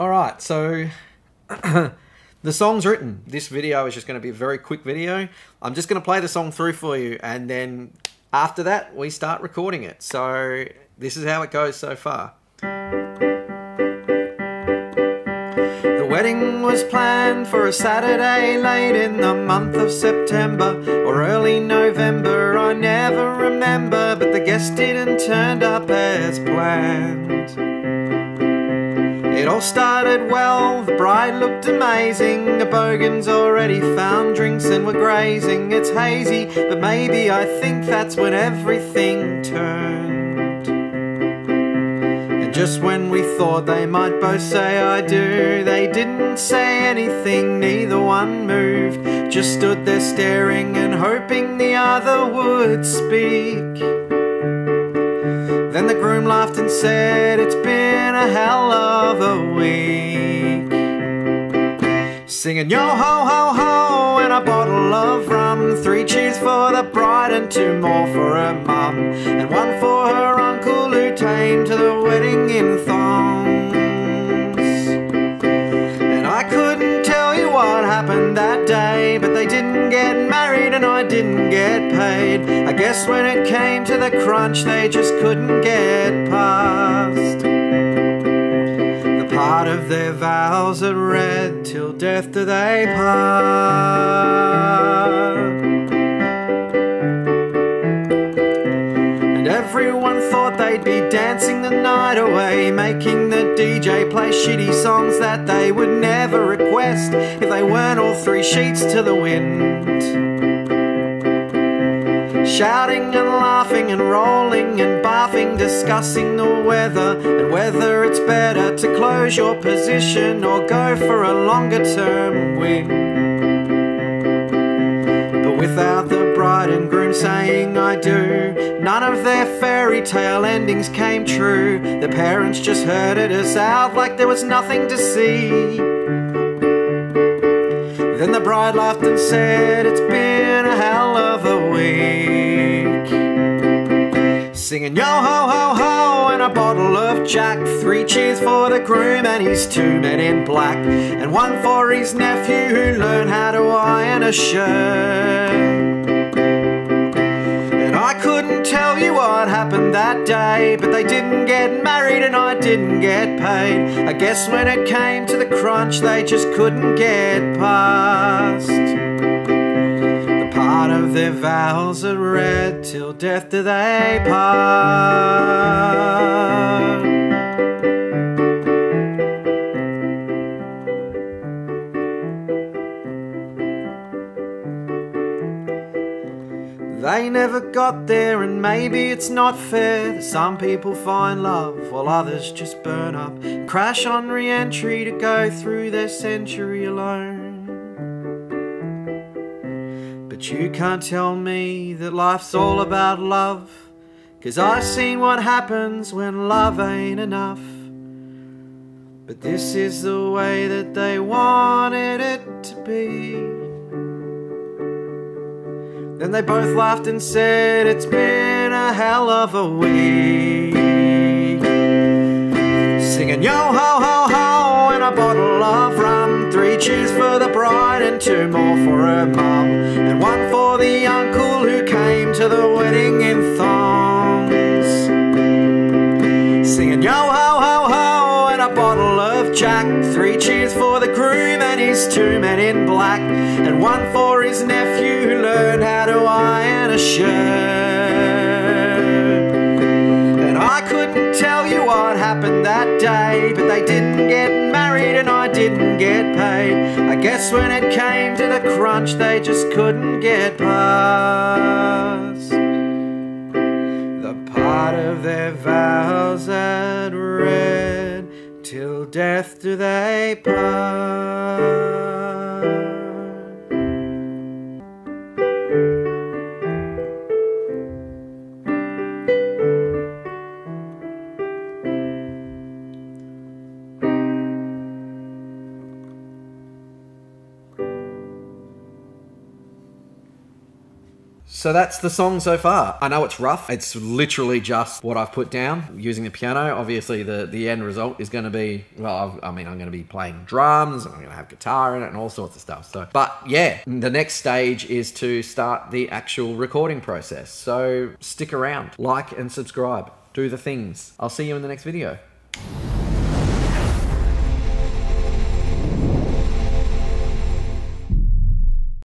Alright, so the song's written. This video is just going to be a very quick video. I'm just going to play the song through for you, and then after that we start recording it. So this is how it goes so far. The wedding was planned for a Saturday late in the month of September or early November, I never remember, but the guests didn't turn up as planned. It all started well, the bride looked amazing, the bogans already found drinks and were grazing. It's hazy, but maybe I think that's when everything turned. And just when we thought they might both say I do, they didn't say anything, neither one moved, just stood there staring and hoping the other would speak. Then the groom laughed and said, it's been a hell of a week. Singing yo ho ho ho and a bottle of rum, 3 cheers for the bride and 2 more for her mum, and 1 for her uncle who came to the wedding in thongs. And I couldn't tell you what happened that day, but they didn't get married and I didn't get paid. I guess when it came to the crunch they just couldn't get past the part of their vows that read, till death do they part. And everyone thought they'd be dancing the night away, making the DJ play shitty songs that they would never request if they weren't all 3 sheets to the wind. Shouting and laughing and rolling and barfing, discussing the weather and whether it's better to close your position or go for a longer term win. But without the bride and groom saying I do, none of their fairy tale endings came true. The parents just herded us out like there was nothing to see. Then the bride laughed and said, it's been a hell of a week. Singing yo ho ho ho and a bottle of Jack, 3 cheers for the groom and his 2 men in black, and 1 for his nephew who learned how to iron a shirt. And I couldn't tell you what happened that day, but they didn't get married and I didn't get paid. I guess when it came to the crunch they just couldn't get past the part of their vows that read, till death do they part. They never got there, and maybe it's not fair that some people find love while others just burn up and crash on re-entry to go through their century alone. But you can't tell me that life's all about love, 'cause I've seen what happens when love ain't enough. But this is the way that they wanted it to be. Then they both laughed and said, it's been a hell of a week. Singing yo ho ho ho and a bottle of rum, 3 cheers for the bride and 2 more for her mum, and 1 for the uncle who came to the wedding in thongs. Singing yo ho ho ho and a bottle of Jack, 3 cheers for the groom and his 2 men in black, and 1 for his nephew who learned how to iron a shirt. And I couldn't tell you what happened that day, but they didn't get married and I didn't get paid. I guess when it came to the crunch they just couldn't get past the part of their vows that read, till death do they part. So that's the song so far. I know it's rough. It's literally just what I've put down using the piano. Obviously, the end result is going to be, well, I mean, I'm going to be playing drums, and I'm going to have guitar in it and all sorts of stuff. So, but yeah, the next stage is to start the actual recording process. So stick around, like and subscribe, do the things. I'll see you in the next video.